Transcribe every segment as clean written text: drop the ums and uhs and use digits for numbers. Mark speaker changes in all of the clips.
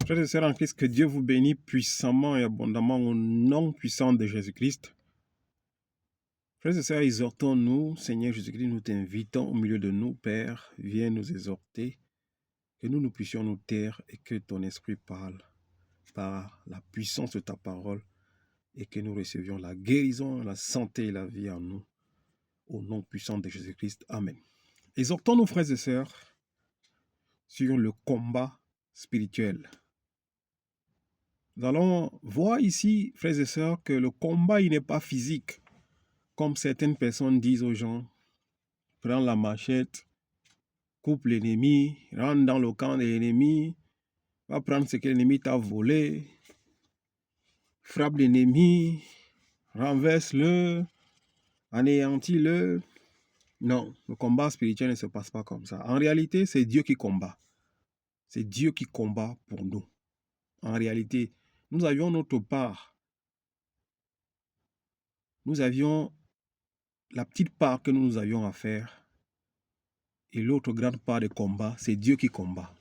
Speaker 1: Frères et sœurs en Christ, que Dieu vous bénisse puissamment et abondamment au nom puissant de Jésus-Christ. Frères et sœurs, exhortons-nous, Seigneur Jésus-Christ, nous t'invitons au milieu de nous, Père, viens nous exhorter, que nous puissions nous taire et que ton esprit parle par la puissance de ta parole et que nous recevions la guérison, la santé et la vie en nous, au nom puissant de Jésus-Christ. Amen. Exhortons-nous, frères et sœurs, sur le combat spirituel. Nous allons voir ici, frères et sœurs, que le combat, il n'est pas physique. Comme certaines personnes disent aux gens, prends la machette, coupe l'ennemi, rentre dans le camp de l'ennemi, va prendre ce que l'ennemi t'a volé, frappe l'ennemi, renverse-le, anéantis-le. Non, le combat spirituel ne se passe pas comme ça. En réalité, c'est Dieu qui combat. C'est Dieu qui combat pour nous. En réalité, nous avions notre part. Nous avions la petite part que nous avions à faire. Et l'autre grande part de combat, c'est Dieu qui combat.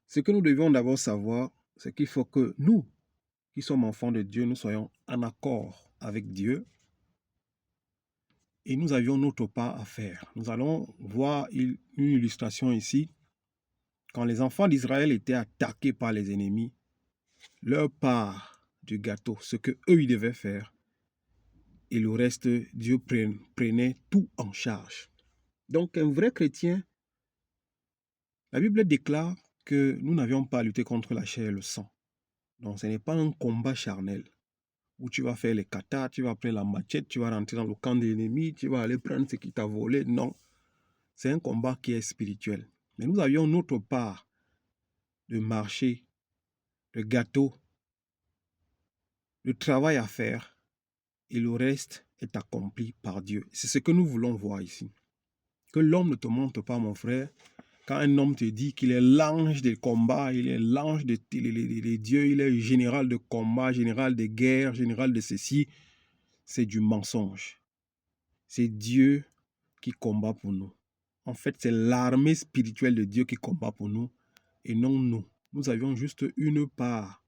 Speaker 1: Ce que nous devions d'abord savoir, c'est qu'il faut que nous, qui sommes enfants de Dieu, nous soyons en accord avec Dieu. Et nous avions notre part à faire. Nous allons voir une illustration ici. Quand les enfants d'Israël étaient attaqués par les ennemis, leur part du gâteau, ce que eux ils devaient faire, et le reste, Dieu prenait tout en charge. Donc un vrai chrétien, la Bible déclare que nous n'avions pas à lutter contre la chair et le sang. Donc ce n'est pas un combat charnel où tu vas faire les katas, tu vas prendre la machette, tu vas rentrer dans le camp de l'ennemi, tu vas aller prendre ce qui t'a volé. Non, c'est un combat qui est spirituel. Mais nous avions notre part de marché, de gâteau, de travail à faire, et le reste est accompli par Dieu. C'est ce que nous voulons voir ici. Que l'homme ne te montre pas, mon frère, quand un homme te dit qu'il est l'ange des combats, il est l'ange des dieux, il est général de combat, général de guerre, général de ceci, c'est du mensonge. C'est Dieu qui combat pour nous. En fait, c'est l'armée spirituelle de Dieu qui combat pour nous et non nous. Nous avions juste une part.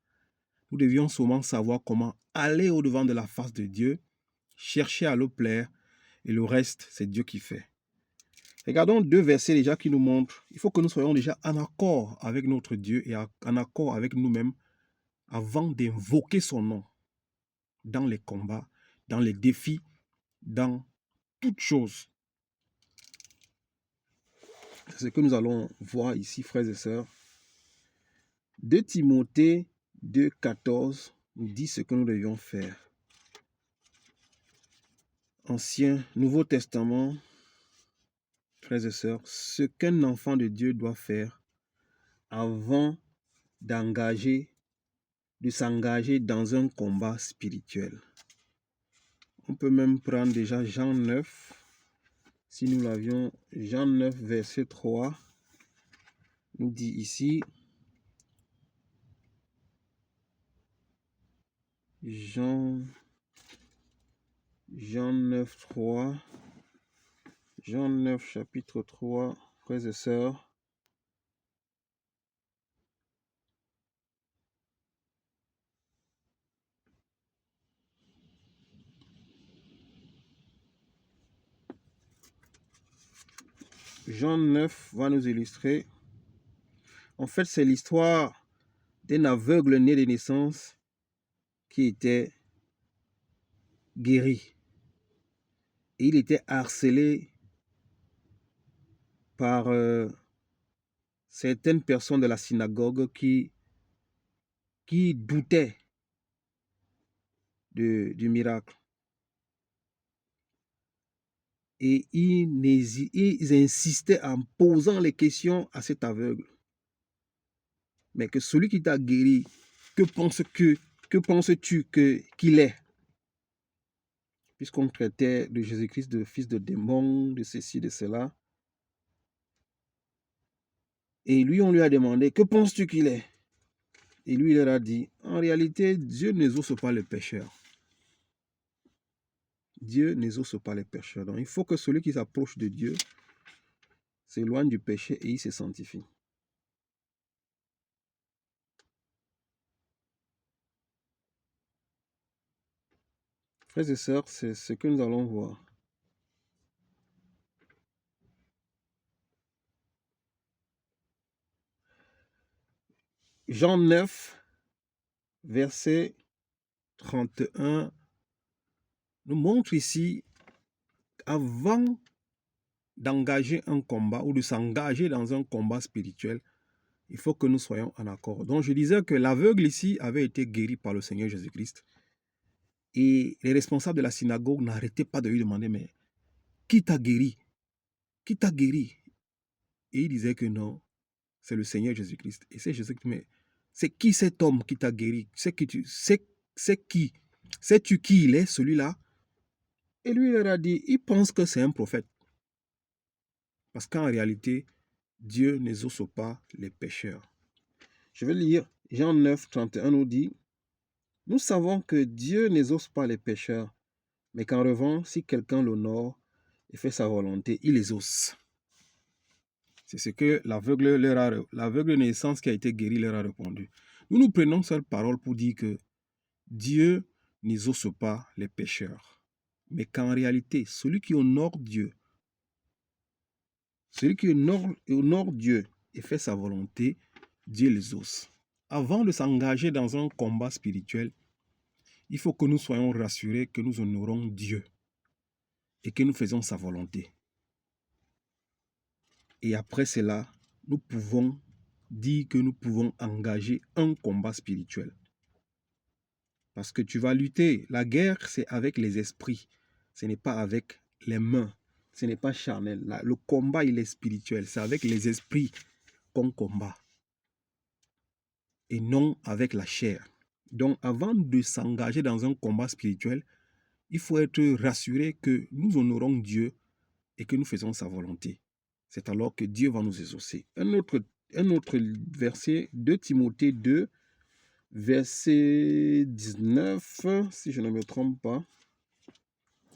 Speaker 1: Nous devions seulement savoir comment aller au-devant de la face de Dieu, chercher à le plaire et le reste, c'est Dieu qui fait. Regardons deux versets déjà qui nous montrent. Il faut que nous soyons déjà en accord avec notre Dieu et en accord avec nous-mêmes avant d'invoquer son nom dans les combats, dans les défis, dans toutes choses. C'est ce que nous allons voir ici, frères et sœurs. 2 Timothée 2,14 nous dit ce que nous devions faire. Nouveau Testament, frères et sœurs, ce qu'un enfant de Dieu doit faire avant de s'engager dans un combat spirituel. On peut même prendre déjà Jean 9, si nous l'avions, Jean 9, verset 3, nous dit ici, Jean 9, 3, Jean 9, chapitre 3, frères et sœurs. Jean 9 va nous illustrer. En fait, c'est l'histoire d'un aveugle né de naissance qui était guéri. Et il était harcelé par certaines personnes de la synagogue qui doutaient du miracle. Et ils insistaient en posant les questions à cet aveugle. Mais que celui qui t'a guéri, que penses-tu qu'il est? Puisqu'on traitait de Jésus-Christ de fils de démon, de ceci, de cela. Et lui, on lui a demandé, que penses-tu qu'il est? Et lui, il leur a dit, en réalité, Dieu n'exauce pas les pécheurs. Dieu n'exauce pas les pécheurs. Donc, il faut que celui qui s'approche de Dieu s'éloigne du péché et il se sanctifie. Frères et sœurs, c'est ce que nous allons voir. Jean 9, verset 31, nous montre ici, avant d'engager un combat ou de s'engager dans un combat spirituel, il faut que nous soyons en accord. Donc je disais que l'aveugle ici avait été guéri par le Seigneur Jésus-Christ. Et les responsables de la synagogue n'arrêtaient pas de lui demander, mais qui t'a guéri? Qui t'a guéri? Et il disait que non, c'est le Seigneur Jésus-Christ. Et c'est Jésus qui dit, mais c'est qui cet homme qui t'a guéri? C'est qui? Sais-tu qui il est, celui-là? Et lui, il leur a dit, il pense que c'est un prophète. Parce qu'en réalité, Dieu n'exauce pas les pécheurs. Je vais lire Jean 9, 31 nous dit, nous savons que Dieu n'exauce pas les pécheurs, mais qu'en revanche, si quelqu'un l'honore et fait sa volonté, il exauce. C'est ce que l'aveugle de naissance qui a été guéri leur a répondu. Nous prenons cette parole pour dire que Dieu n'exauce pas les pécheurs, mais qu'en réalité, celui qui honore Dieu, Dieu et fait sa volonté, Dieu l'exauce. Avant de s'engager dans un combat spirituel, il faut que nous soyons rassurés que nous honorons Dieu et que nous faisons sa volonté. Et après cela, nous pouvons dire que nous pouvons engager un combat spirituel. Parce que tu vas lutter. La guerre, c'est avec les esprits. Ce n'est pas avec les mains. Ce n'est pas charnel. Le combat, il est spirituel. C'est avec les esprits qu'on combat. Et non avec la chair. Donc, avant de s'engager dans un combat spirituel, il faut être rassuré que nous honorons Dieu et que nous faisons sa volonté. C'est alors que Dieu va nous exaucer. Un autre verset, 2 Timothée 2, verset 19, si je ne me trompe pas,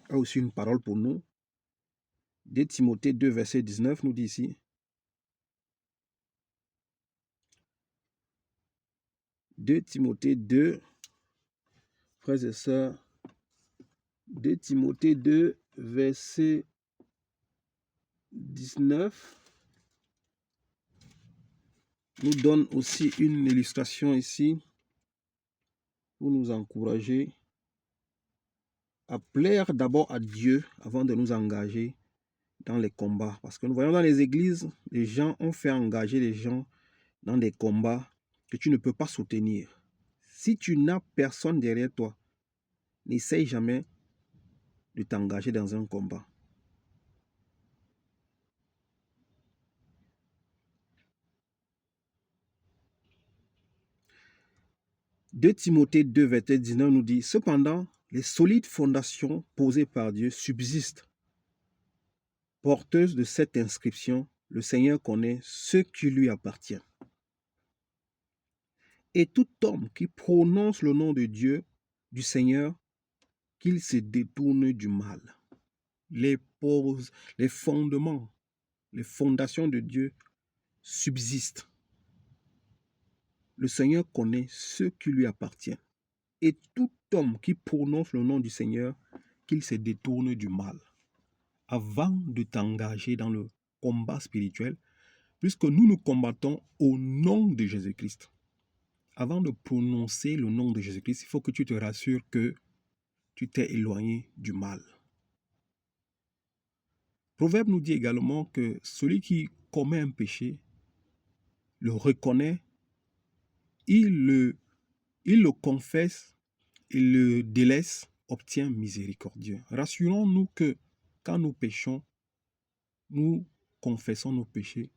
Speaker 1: a aussi une parole pour nous. 2 Timothée 2, verset 19 nous dit ici, 2 Timothée 2, frères et sœurs, 2 Timothée 2, verset 19, nous donne aussi une illustration ici pour nous encourager à plaire d'abord à Dieu avant de nous engager dans les combats. Parce que nous voyons dans les églises, les gens ont fait engager les gens dans des combats que tu ne peux pas soutenir. Si tu n'as personne derrière toi, n'essaye jamais de t'engager dans un combat. De Timothée 2, verset 19 nous dit, cependant, les solides fondations posées par Dieu subsistent. Porteuses de cette inscription, le Seigneur connaît ce qui lui appartient. Et tout homme qui prononce le nom de Dieu, du Seigneur, qu'il se détourne du mal. Les fondements, les fondations de Dieu subsistent. Le Seigneur connaît ce qui lui appartient. Et tout homme qui prononce le nom du Seigneur, qu'il se détourne du mal. Avant de t'engager dans le combat spirituel, puisque nous combattons au nom de Jésus-Christ. Avant de prononcer le nom de Jésus-Christ, il faut que tu te rassures que tu t'es éloigné du mal. Proverbe nous dit également que celui qui commet un péché le reconnaît, il le confesse, il le délaisse, obtient miséricordieux. Rassurons-nous que quand nous péchons, nous confessons nos péchés,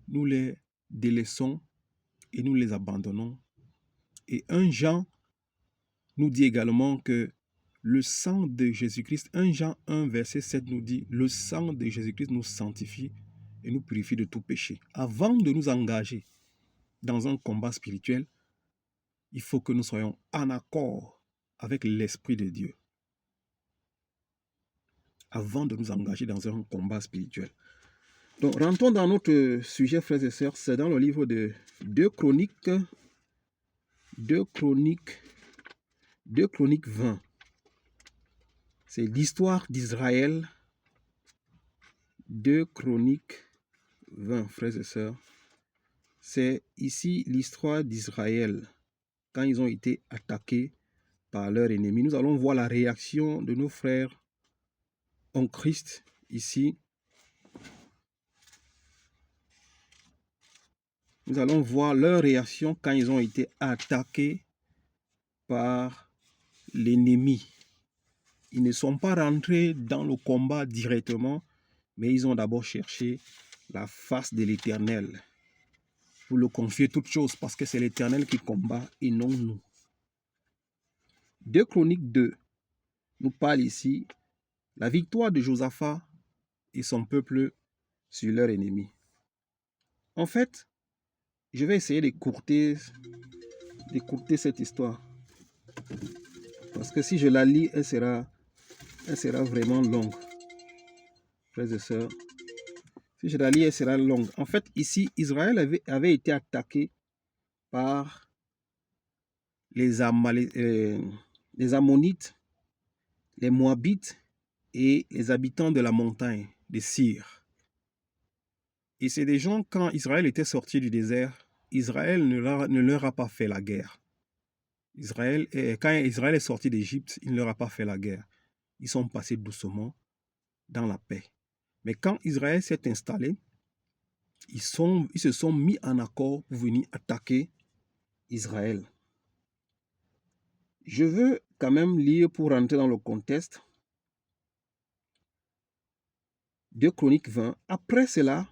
Speaker 1: nous les délaissons et nous les abandonnons. Et 1 Jean nous dit également que le sang de Jésus-Christ, 1 Jean 1, verset 7 nous dit, le sang de Jésus-Christ nous sanctifie et nous purifie de tout péché. Avant de nous engager dans un combat spirituel, il faut que nous soyons en accord avec l'Esprit de Dieu. Avant de nous engager dans un combat spirituel. Donc, rentrons dans notre sujet, frères et sœurs, c'est dans le livre de 2 Chroniques 20. C'est l'histoire d'Israël, 2 Chroniques 20, frères et sœurs. C'est ici l'histoire d'Israël quand ils ont été attaqués par leurs ennemis. Nous allons voir la réaction de nos frères en Christ ici. Nous allons voir leur réaction quand ils ont été attaqués par l'ennemi. Ils ne sont pas rentrés dans le combat directement, mais ils ont d'abord cherché la face de l'Éternel pour le confier toutes choses, parce que c'est l'Éternel qui combat et non nous. 2 Chroniques 2 nous parle ici la victoire de Josaphat et son peuple sur leur ennemi. En fait, je vais essayer d'écourter cette histoire, parce que si je la lis, elle sera vraiment longue. Frères et sœurs, si je la lis, elle sera longue. En fait, ici, Israël avait été attaqué par les Ammonites, les Moabites et les habitants de la montagne de Syr. Et c'est des gens, quand Israël était sorti du désert, Israël ne leur a pas fait la guerre. Quand Israël est sorti d'Égypte, il ne leur a pas fait la guerre. Ils sont passés doucement dans la paix. Mais quand Israël s'est installé, ils se sont mis en accord pour venir attaquer Israël. Je veux quand même lire pour rentrer dans le contexte. 2 Chroniques 20. Après cela,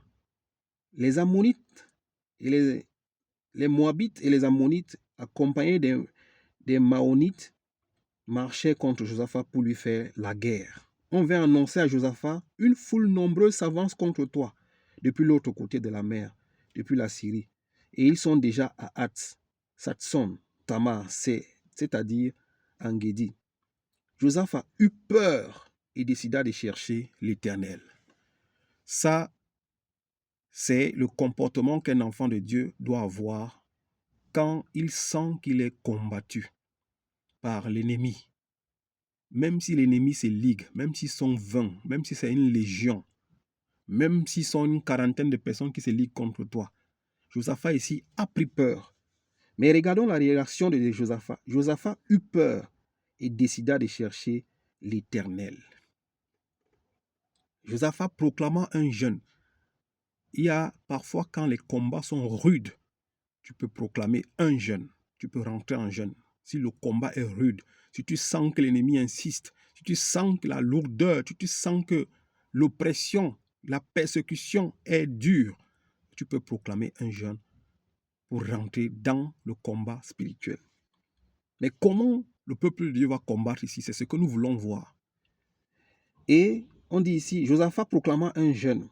Speaker 1: les Ammonites et les Moabites et les Ammonites, accompagnés des Maonites, marchaient contre Josaphat pour lui faire la guerre. On vint annoncer à Josaphat: une foule nombreuse s'avance contre toi depuis l'autre côté de la mer, depuis la Syrie. Et ils sont déjà à Hatz, Satson, Tamar, c'est-à-dire En-Gedi. Josaphat eut peur et décida de chercher l'Éternel. Ça, c'est le comportement qu'un enfant de Dieu doit avoir quand il sent qu'il est combattu par l'ennemi. Même si l'ennemi se ligue, même s'ils sont 20, même si c'est une légion, même s'ils sont une quarantaine de personnes qui se liguent contre toi, Josaphat ici a pris peur. Mais regardons la réaction de Josaphat. Josaphat eut peur et décida de chercher l'Éternel. Josaphat proclama un jeûne. Il y a parfois, quand les combats sont rudes, tu peux proclamer un jeûne. Tu peux rentrer en jeûne. Si le combat est rude, si tu sens que l'ennemi insiste, si tu sens que la lourdeur, si tu sens que l'oppression, la persécution est dure, tu peux proclamer un jeûne pour rentrer dans le combat spirituel. Mais comment le peuple de Dieu va combattre ici? C'est ce que nous voulons voir. Et on dit ici, Josaphat proclama un jeûne.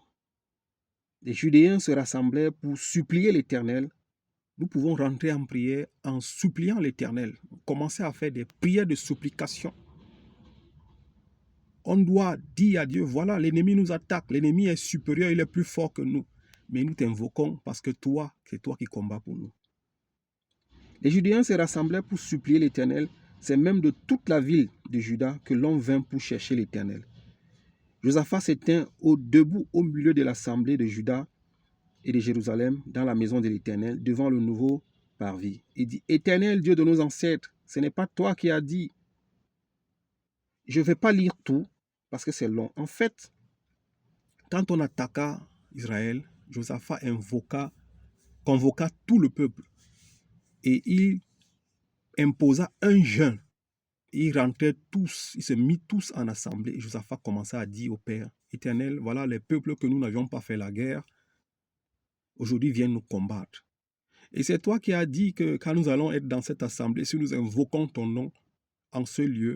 Speaker 1: Les Judéens se rassemblèrent pour supplier l'Éternel. Nous pouvons rentrer en prière en suppliant l'Éternel. Commencer à faire des prières de supplication. On doit dire à Dieu: voilà, l'ennemi nous attaque, l'ennemi est supérieur, il est plus fort que nous. Mais nous t'invoquons parce que toi, c'est toi qui combats pour nous. Les Judéens se rassemblèrent pour supplier l'Éternel. C'est même de toute la ville de Juda que l'on vint pour chercher l'Éternel. Josaphat se tint debout au milieu de l'assemblée de Juda et de Jérusalem, dans la maison de l'Éternel, devant le nouveau parvis. Il dit: Éternel, Dieu de nos ancêtres, ce n'est pas toi qui as dit. Je ne vais pas lire tout, parce que c'est long. En fait, quand on attaqua Israël, Josaphat convoqua tout le peuple. Et il imposa un jeûne. Ils rentraient tous, ils se mit tous en assemblée. Et Josaphat commença à dire au Père: Éternel, voilà les peuples que nous n'avions pas fait la guerre, aujourd'hui viennent nous combattre. Et c'est toi qui as dit que quand nous allons être dans cette assemblée, si nous invoquons ton nom en ce lieu,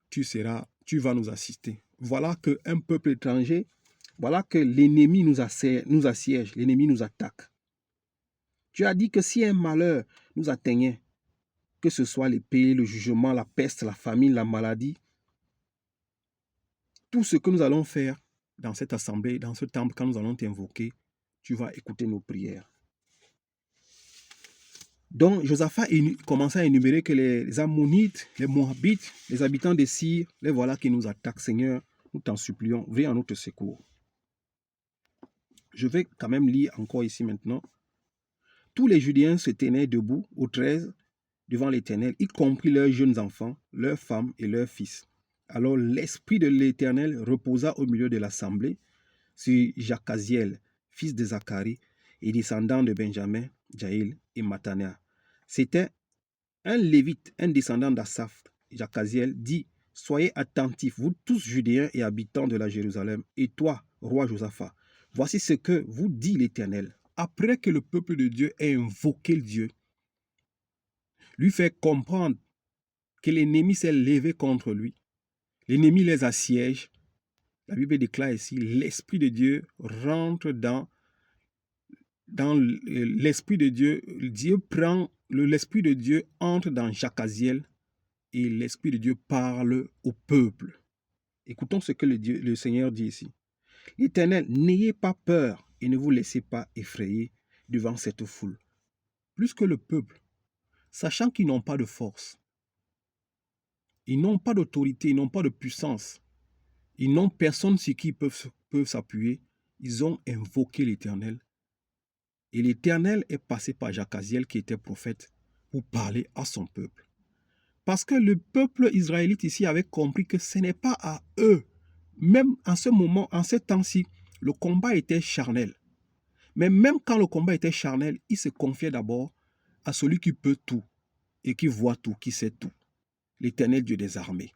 Speaker 1: tu vas nous assister. Voilà qu'un peuple étranger, voilà que l'ennemi nous assiège, l'ennemi nous attaque. Tu as dit que si un malheur nous atteignait, que ce soit l'épée, le jugement, la peste, la famine, la maladie, tout ce que nous allons faire dans cette assemblée, dans ce temple, quand nous allons t'invoquer, tu vas écouter nos prières. Donc, Josaphat commença à énumérer que les Ammonites, les Moabites, les habitants des Syr, les voilà qui nous attaquent. Seigneur, nous t'en supplions, viens en notre secours. Je vais quand même lire encore ici maintenant. Tous les Judéens se tenaient debout au 13 devant l'Éternel, y compris leurs jeunes enfants, leurs femmes et leurs fils. Alors l'Esprit de l'Éternel reposa au milieu de l'assemblée sur Jacaziel, fils de Zacharie, et descendant de Benjamin, Jaïl et Matania. C'était un Lévite, un descendant d'Asaph. Jacaziel dit, soyez attentifs, vous tous Judéens et habitants de la Jérusalem, et toi, roi Josaphat. Voici ce que vous dit l'Éternel. Après que le peuple de Dieu ait invoqué Dieu, lui fait comprendre que l'ennemi s'est levé contre lui, l'ennemi les assiège, la Bible déclare ici, l'Esprit de Dieu rentre dans l'Esprit de Dieu, l'Esprit de Dieu entre dans Jacaziel et l'Esprit de Dieu parle au peuple. Écoutons ce que le Seigneur dit ici. L'Éternel, n'ayez pas peur et ne vous laissez pas effrayer devant cette foule. Plus que le peuple, sachant qu'ils n'ont pas de force, ils n'ont pas d'autorité, ils n'ont pas de puissance, ils n'ont personne sur qui ils peuvent s'appuyer, ils ont invoqué l'Éternel. Et l'Éternel est passé par Jacaziel qui était prophète pour parler à son peuple. Parce que le peuple israélite ici avait compris que ce n'est pas à eux. Même en ce moment, en ce temps-ci, le combat était charnel. Mais même quand le combat était charnel, il se confiait d'abord à celui qui peut tout et qui voit tout, qui sait tout. L'Éternel Dieu des armées.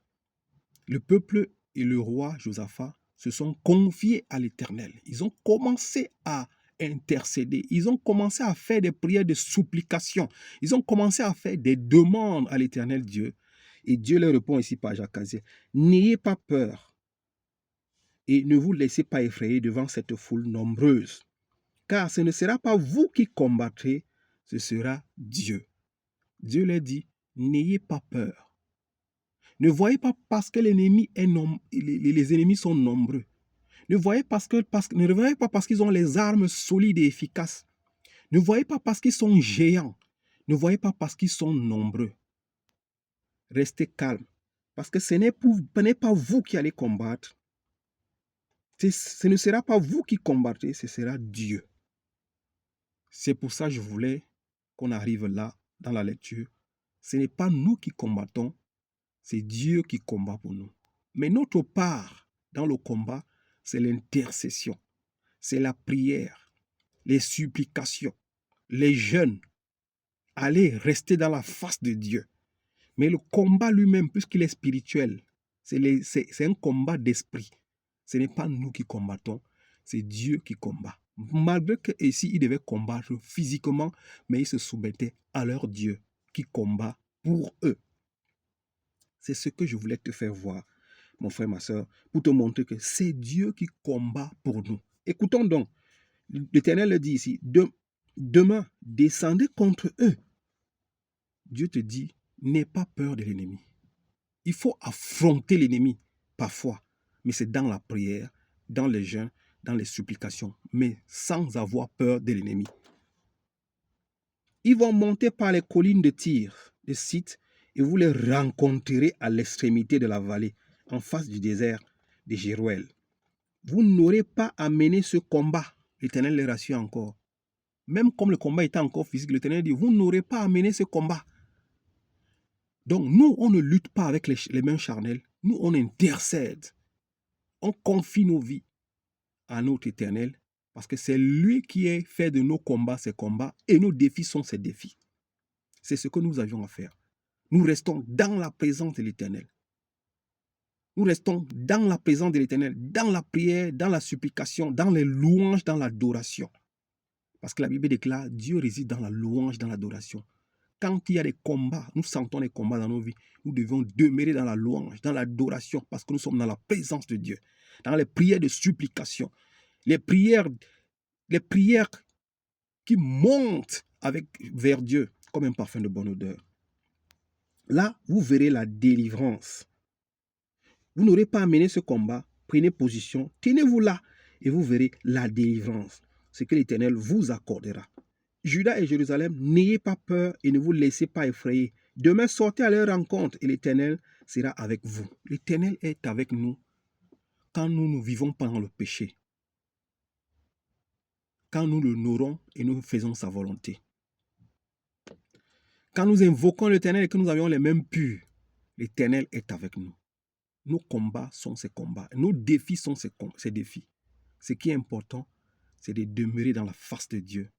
Speaker 1: Le peuple et le roi Josaphat se sont confiés à l'Éternel. Ils ont commencé à intercéder. Ils ont commencé à faire des prières de supplication. Ils ont commencé à faire des demandes à l'Éternel Dieu. Et Dieu leur répond ici par Jacaziel. N'ayez pas peur et ne vous laissez pas effrayer devant cette foule nombreuse. Car ce ne sera pas vous qui combattrez, ce sera Dieu. Dieu leur dit, n'ayez pas peur. Ne voyez pas parce que l'ennemi est les ennemis sont nombreux. Ne voyez pas parce qu'ils ont les armes solides et efficaces. Ne voyez pas parce qu'ils sont géants. Ne voyez pas parce qu'ils sont nombreux. Restez calme. Parce que ce n'est pas vous qui allez combattre. Ce ne sera pas vous qui combattrez, ce sera Dieu. C'est pour ça que je voulais qu'on arrive là, dans la lecture. Ce n'est pas nous qui combattons, c'est Dieu qui combat pour nous. Mais notre part dans le combat, c'est l'intercession, c'est la prière, les supplications, les jeûnes. Allez rester dans la face de Dieu. Mais le combat lui-même, puisqu'il est spirituel, c'est un combat d'esprit. Ce n'est pas nous qui combattons, c'est Dieu qui combat. Malgré qu'ici, ils devaient combattre physiquement, mais ils se soumettaient à leur Dieu qui combat pour eux. C'est ce que je voulais te faire voir, mon frère, ma soeur, pour te montrer que c'est Dieu qui combat pour nous. Écoutons donc, l'Éternel le dit ici, demain, descendez contre eux. Dieu te dit, n'aie pas peur de l'ennemi. Il faut affronter l'ennemi parfois, mais c'est dans la prière, dans les jeûnes, dans les supplications, mais sans avoir peur de l'ennemi. Ils vont monter par les collines de Tyr, de Site, et vous les rencontrerez à l'extrémité de la vallée, en face du désert de Jéruel. Vous n'aurez pas à mener ce combat. L'Éternel les rassure encore. Même comme le combat était encore physique, l'Éternel dit, vous n'aurez pas à mener ce combat. Donc nous, on ne lutte pas avec les mains charnelles. Nous, on intercède. On confie nos vies à notre Éternel parce que c'est lui qui a fait de nos combats ses combats et nos défis sont ses défis. C'est ce que nous avions à faire. Nous restons dans la présence de l'Éternel. Nous restons dans la présence de l'Éternel, dans la prière, dans la supplication, dans les louanges, dans l'adoration. Parce que la Bible déclare, Dieu réside dans la louange, dans l'adoration. Quand il y a des combats, nous sentons les combats dans nos vies, nous devons demeurer dans la louange, dans l'adoration, parce que nous sommes dans la présence de Dieu, dans les prières de supplication, les prières qui montent vers Dieu comme un parfum de bonne odeur. Là, vous verrez la délivrance. Vous n'aurez pas à mener ce combat, prenez position, tenez-vous là, et vous verrez la délivrance, ce que l'Éternel vous accordera. Juda et Jérusalem, n'ayez pas peur et ne vous laissez pas effrayer. Demain, sortez à leur rencontre et l'Éternel sera avec vous. L'Éternel est avec nous quand nous vivons pas dans le péché. Quand nous l'honorons et nous faisons sa volonté. Quand nous invoquons l'Éternel et que nous avions les mêmes purs, l'Éternel est avec nous. Nos combats sont ses combats. Nos défis sont ses défis. Ce qui est important, c'est de demeurer dans la face de Dieu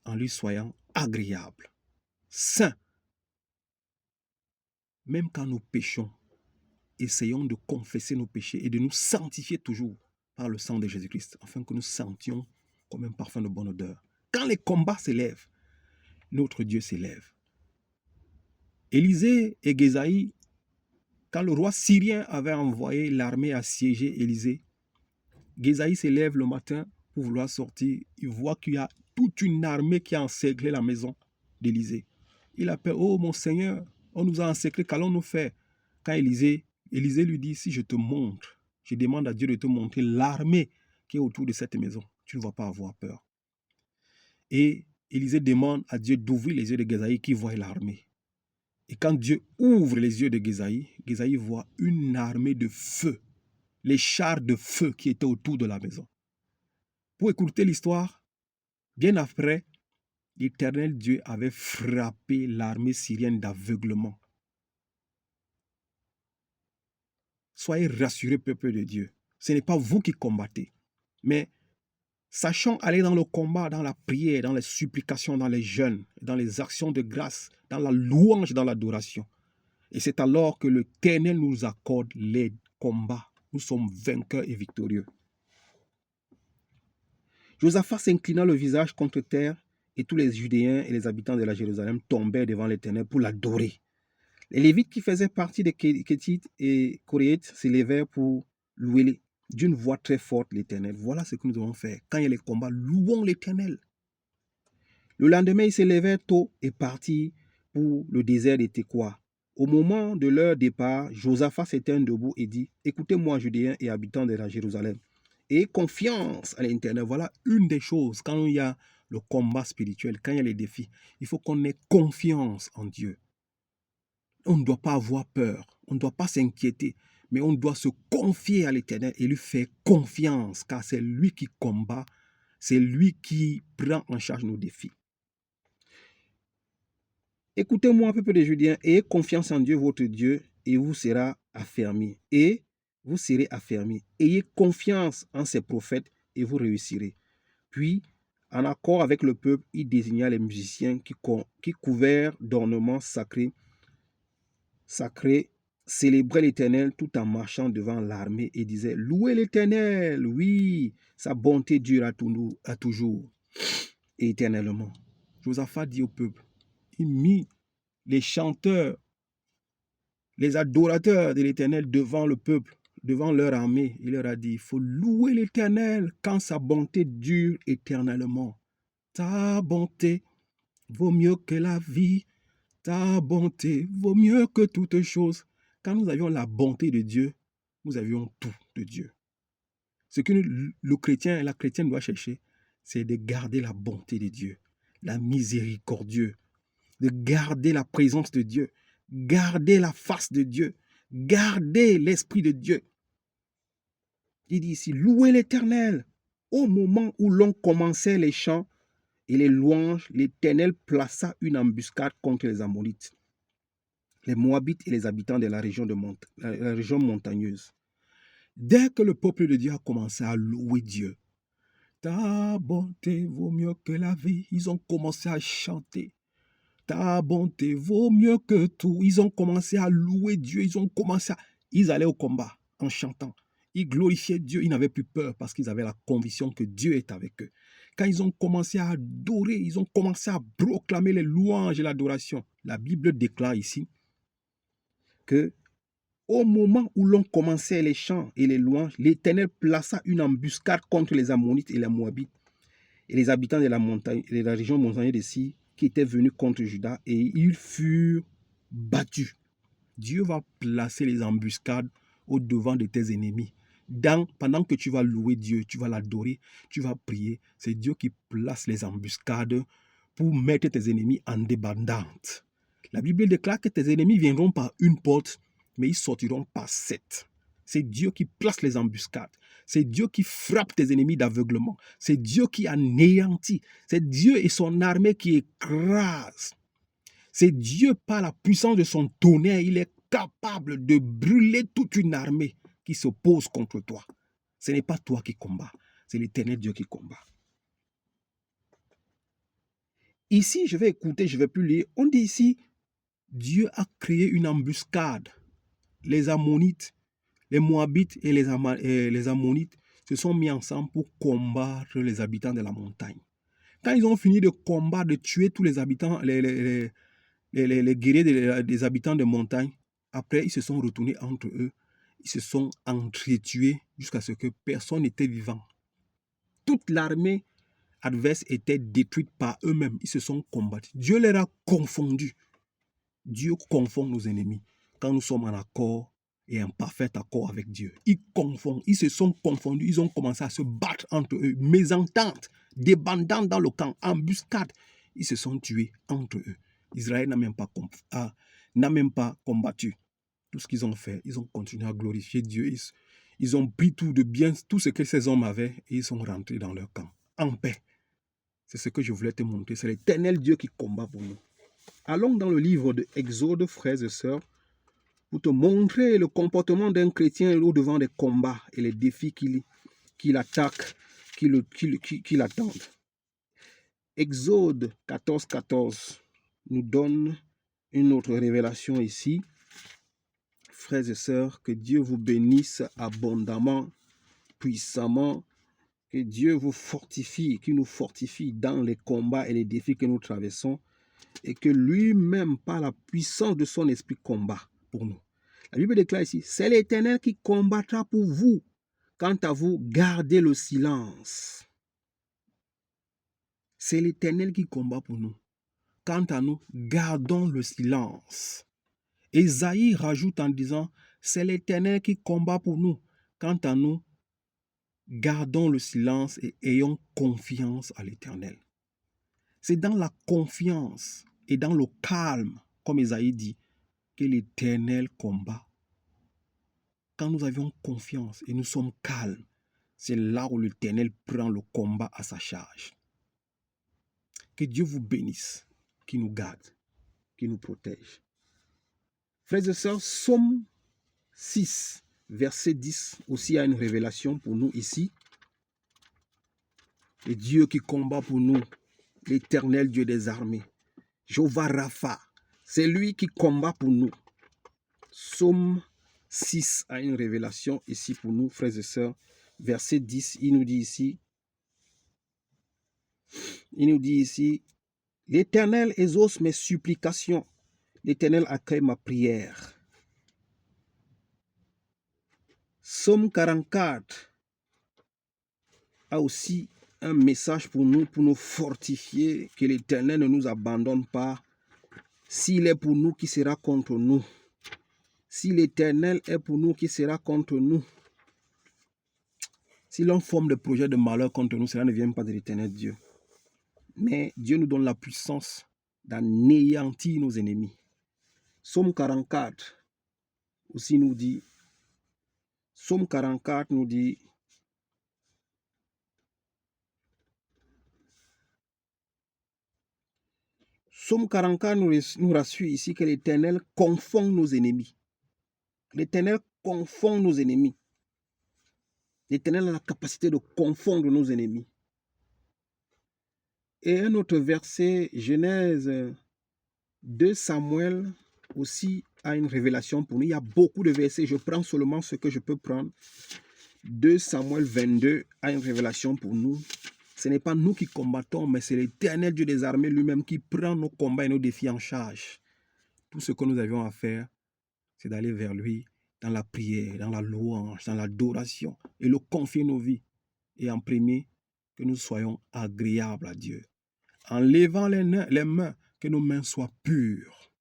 Speaker 1: en lui soyant agréable, saint. Même quand nous péchons, essayons de confesser nos péchés et de nous sanctifier toujours par le sang de Jésus-Christ, afin que nous sentions comme un parfum de bonne odeur. Quand les combats s'élèvent, notre Dieu s'élève. Élisée et Gésaïe, quand le roi syrien avait envoyé l'armée assiéger Élysée, Gésaïe s'élève le matin pour vouloir sortir. Il voit qu'il y a toute une armée qui a encerclé la maison d'Élysée. Il appelle, oh mon Seigneur, on nous a encerclés, qu'allons-nous faire? Quand Élysée lui dit, si je te montre, je demande à Dieu de te montrer l'armée qui est autour de cette maison, tu ne vas pas avoir peur. Et Élysée demande à Dieu d'ouvrir les yeux de Gésaïe qui voit l'armée. Et quand Dieu ouvre les yeux de Gésaïe, Gésaïe voit une armée de feu, les chars de feu qui étaient autour de la maison. Pour écouter l'histoire, bien après, l'Éternel Dieu avait frappé l'armée syrienne d'aveuglement. Soyez rassurés, peuple de Dieu. Ce n'est pas vous qui combattez, mais sachons aller dans le combat, dans la prière, dans les supplications, dans les jeûnes, dans les actions de grâce, dans la louange, dans l'adoration. Et c'est alors que l'Éternel nous accorde les combats. Nous sommes vainqueurs et victorieux. Josaphat s'inclina le visage contre terre, et tous les Judéens et les habitants de la Jérusalem tombèrent devant l'Éternel pour l'adorer. Les Lévites qui faisaient partie des Kétites et Coréites s'élevèrent pour louer d'une voix très forte l'Éternel. Voilà ce que nous devons faire. Quand il y a les combats, louons l'Éternel. Le lendemain, ils s'élevèrent tôt et partirent pour le désert de Tékoa. Au moment de leur départ, Josaphat s'étint debout et dit, « Écoutez-moi, Judéens et habitants de la Jérusalem, et confiance à l'Éternel. » Voilà une des choses, quand il y a le combat spirituel, quand il y a les défis, il faut qu'on ait confiance en Dieu. On ne doit pas avoir peur, on ne doit pas s'inquiéter, mais on doit se confier à l'Éternel et lui faire confiance, car c'est lui qui combat, c'est lui qui prend en charge nos défis. Écoutez-moi, peuple de Judéens, ayez confiance en Dieu, votre Dieu, et vous serez affermis. Et vous serez affermis. Ayez confiance en ses prophètes et vous réussirez. Puis, en accord avec le peuple, il désigna les musiciens qui couverts d'ornements sacrés, célébraient l'Éternel tout en marchant devant l'armée et disaient, « Louez l'Éternel, oui, sa bonté dure à toujours et éternellement. » Josaphat dit au peuple, il mit les chanteurs, les adorateurs de l'Éternel devant le peuple, devant leur armée. Il leur a dit, il faut louer l'Éternel quand sa bonté dure éternellement. Ta bonté vaut mieux que la vie. Ta bonté vaut mieux que toute chose. Quand nous avions la bonté de Dieu, nous avions tout de Dieu. Ce que le chrétien et la chrétienne doivent chercher, c'est de garder la bonté de Dieu, la miséricordieux, de garder la présence de Dieu, garder la face de Dieu, garder l'esprit de Dieu. Il dit ici, louez l'Éternel. Au moment où l'on commençait les chants et les louanges, l'Éternel plaça une embuscade contre les Ammonites, les Moabites et les habitants de la région montagneuse. Dès que le peuple de Dieu a commencé à louer Dieu, ta bonté vaut mieux que la vie, ils ont commencé à chanter. Ta bonté vaut mieux que tout. Ils ont commencé à louer Dieu. Ils allaient au combat en chantant. Ils glorifiaient Dieu. Ils n'avaient plus peur parce qu'ils avaient la conviction que Dieu est avec eux. Quand ils ont commencé à adorer, ils ont commencé à proclamer les louanges et l'adoration. La Bible déclare ici que au moment où l'on commençait les chants et les louanges, l'Éternel plaça une embuscade contre les Ammonites et les Moabites et les habitants de la région montagneuse de Syrie qui étaient venus contre Juda, et ils furent battus. Dieu va placer les embuscades au-devant de tes ennemis. Pendant que tu vas louer Dieu, tu vas l'adorer, tu vas prier, c'est Dieu qui place les embuscades pour mettre tes ennemis en débandante. La Bible déclare que tes ennemis viendront par une porte, mais ils sortiront par 7. C'est Dieu qui place les embuscades. C'est Dieu qui frappe tes ennemis d'aveuglement. C'est Dieu qui anéantit. C'est Dieu et son armée qui écrasent. C'est Dieu, par la puissance de son tonnerre, il est capable de brûler toute une armée qui s'oppose contre toi. Ce n'est pas toi qui combats, c'est l'Éternel Dieu qui combat. Ici, je vais écouter, je ne vais plus lire. On dit ici, Dieu a créé une embuscade. Les Ammonites, les Moabites et les Ammonites se sont mis ensemble pour combattre les habitants de la montagne. Quand ils ont fini de combattre, de tuer tous les habitants, les guerriers des habitants de montagne, après, ils se sont retournés entre eux. Ils se sont entretués jusqu'à ce que personne n'était vivant. Toute l'armée adverse était détruite par eux-mêmes. Ils se sont combattus. Dieu les a confondus. Dieu confond nos ennemis quand nous sommes en accord et en parfait accord avec Dieu. Ils confondent, ils se sont confondus, ils ont commencé à se battre entre eux, mésentente, débandant dans le camp, embuscade. Ils se sont tués entre eux. Israël n'a même pas combattu. Tout ce qu'ils ont fait, ils ont continué à glorifier Dieu. Ils ont pris tout de bien, tout ce que ces hommes avaient, et ils sont rentrés dans leur camp, en paix. C'est ce que je voulais te montrer. C'est l'Éternel Dieu qui combat pour nous. Allons dans le livre de Exode, frères et sœurs, pour te montrer le comportement d'un chrétien au-devant des combats et les défis qui l'attaquent, qui l'attendent. Exode 14, 14 nous donne une autre révélation ici. Frères et sœurs, que Dieu vous bénisse abondamment, puissamment, que Dieu vous fortifie, qu'il nous fortifie dans les combats et les défis que nous traversons, et que lui-même, par la puissance de son esprit, combat pour nous. La Bible déclare ici, c'est l'Éternel qui combattra pour vous. Quant à vous, gardez le silence. C'est l'Éternel qui combat pour nous. Quant à nous, gardons le silence. Ésaïe rajoute en disant, c'est l'Éternel qui combat pour nous. Quant à nous, gardons le silence et ayons confiance à l'Éternel. C'est dans la confiance et dans le calme, comme Ésaïe dit, que l'Éternel combat. Quand nous avions confiance et nous sommes calmes, c'est là où l'Éternel prend le combat à sa charge. Que Dieu vous bénisse, qui nous garde, qui nous protège. Frères et sœurs, Psaume 6, verset 10, aussi a une révélation pour nous ici. Le Dieu qui combat pour nous, l'Éternel Dieu des armées, Jéhovah Rapha, c'est lui qui combat pour nous. Psaume 6 a une révélation ici pour nous, frères et sœurs. Verset 10, il nous dit ici, l'Éternel exauce mes supplications, l'Éternel accueille ma prière. Psaume 44 a aussi un message pour nous fortifier, que l'Éternel ne nous abandonne pas. S'il est pour nous, qui sera contre nous? Si l'Éternel est pour nous, qui sera contre nous? Si l'on forme des projets de malheur contre nous, cela ne vient pas de l'Éternel Dieu. Mais Dieu nous donne la puissance d'anéantir nos ennemis. Psaume 44 aussi nous dit, Psaume 44 nous dit, Psaume 44 nous rassure ici que l'Éternel confond nos ennemis. L'Éternel confond nos ennemis. L'Éternel a la capacité de confondre nos ennemis. Et un autre verset, Genèse 2 Samuel aussi a une révélation pour nous. Il y a beaucoup de versets, je prends seulement ce que je peux prendre. 2 Samuel 22 a une révélation pour nous. Ce n'est pas nous qui combattons, mais c'est l'Éternel Dieu des armées lui-même qui prend nos combats et nos défis en charge. Tout ce que nous avions à faire, c'est d'aller vers lui dans la prière, dans la louange, dans l'adoration, et le confier nos vies. Et en premier, que nous soyons agréables à Dieu. En levant les mains, que nos mains soient pures,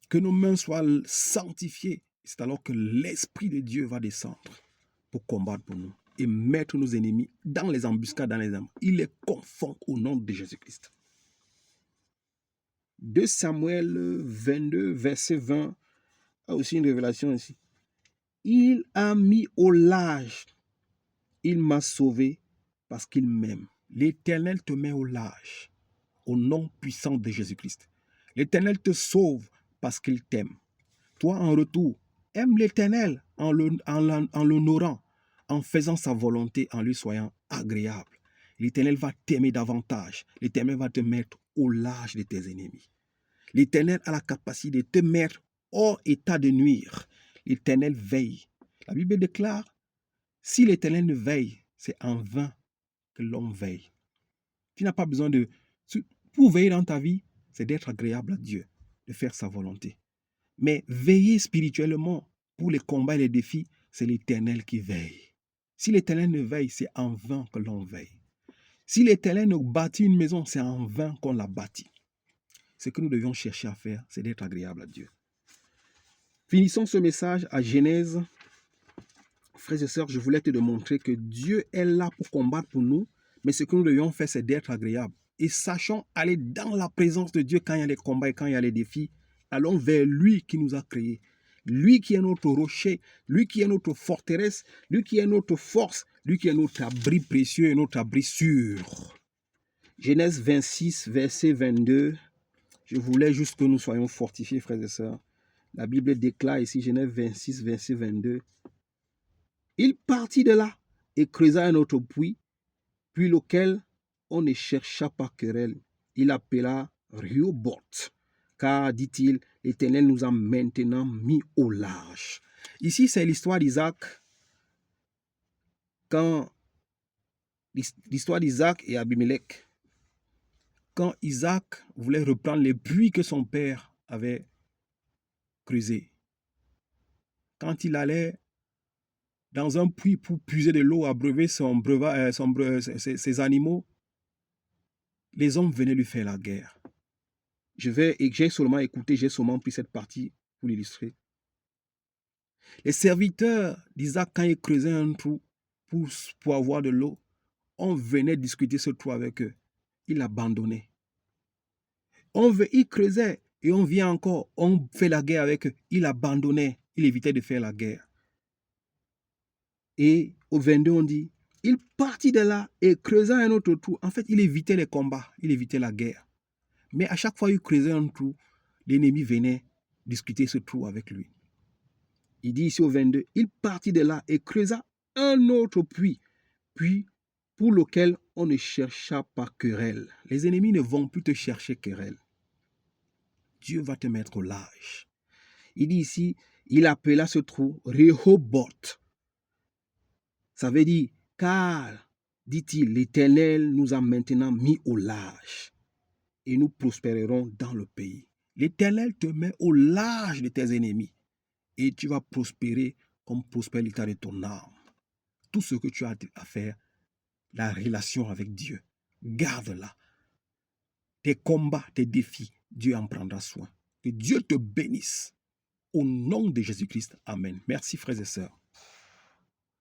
Speaker 1: que nos mains soient sanctifiées. C'est alors que l'Esprit de Dieu va descendre pour combattre pour nous et mettre nos ennemis dans les embuscades, dans les âmes. Il les confond au nom de Jésus-Christ. 2 Samuel 22, verset 20, a aussi une révélation ici. Il a mis au large, il m'a sauvé parce qu'il m'aime. L'Éternel te met au large, au nom puissant de Jésus-Christ. L'Éternel te sauve parce qu'il t'aime. Toi, en retour, aime l'Éternel en l'honorant, en faisant sa volonté, en lui soyant agréable. L'Éternel va t'aimer davantage. L'Éternel va te mettre au large de tes ennemis. L'Éternel a la capacité de te mettre hors état de nuire. L'Éternel veille. La Bible déclare, si l'Éternel ne veille, c'est en vain que l'homme veille. Tu n'as pas besoin de... Pour veiller dans ta vie, c'est d'être agréable à Dieu, de faire sa volonté. Mais veiller spirituellement pour les combats et les défis, c'est l'Éternel qui veille. Si l'Éternel ne veille, c'est en vain que l'on veille. Si l'Éternel ne bâtit une maison, c'est en vain qu'on la bâtit. Ce que nous devions chercher à faire, c'est d'être agréable à Dieu. Finissons ce message à Genèse. Frères et sœurs, je voulais te démontrer que Dieu est là pour combattre pour nous, mais ce que nous devions faire, c'est d'être agréable. Et sachons aller dans la présence de Dieu quand il y a les combats et quand il y a les défis. Allons vers lui qui nous a créés. Lui qui est notre rocher, lui qui est notre forteresse, lui qui est notre force, lui qui est notre abri précieux et notre abri sûr. Genèse 26, verset 22. Je voulais juste que nous soyons fortifiés, frères et sœurs. La Bible déclare ici, Genèse 26, verset 22. Il partit de là et creusa un autre puits, puis lequel on ne chercha pas querelle. Il appela Rehoboth, car, dit-il, l'Éternel nous a maintenant mis au large. Ici, c'est l'histoire d'Isaac. L'histoire d'Isaac et Abimelech. Quand Isaac voulait reprendre les puits que son père avait creusés. Quand il allait dans un puits pour puiser de l'eau, abreuver ses animaux, les hommes venaient lui faire la guerre. J'ai seulement pris cette partie pour l'illustrer. Les serviteurs d'Isaac, quand ils creusaient un trou pour avoir de l'eau, on venait discuter ce trou avec eux. Ils l'abandonnaient. Il creusait et on vient encore, on fait la guerre avec eux. Il abandonnait, il évitait de faire la guerre. Et au 22, on dit, il partit de là et creusa un autre trou. En fait, il évitait les combats, il évitait la guerre. Mais à chaque fois qu'il creusait un trou, l'ennemi venait discuter ce trou avec lui. Il dit ici au 22, il partit de là et creusa un autre puits, pour lequel on ne chercha pas querelle. Les ennemis ne vont plus te chercher querelle. Dieu va te mettre au large. Il dit ici, il appela ce trou Rehoboth. Ça veut dire, car, dit-il, l'Éternel nous a maintenant mis au large et nous prospérerons dans le pays. L'Éternel te met au large de tes ennemis et tu vas prospérer comme prospère l'état de ton âme. Tout ce que tu as à faire, la relation avec Dieu, garde-la. Tes combats, tes défis, Dieu en prendra soin. Que Dieu te bénisse. Au nom de Jésus-Christ, amen. Merci frères et sœurs.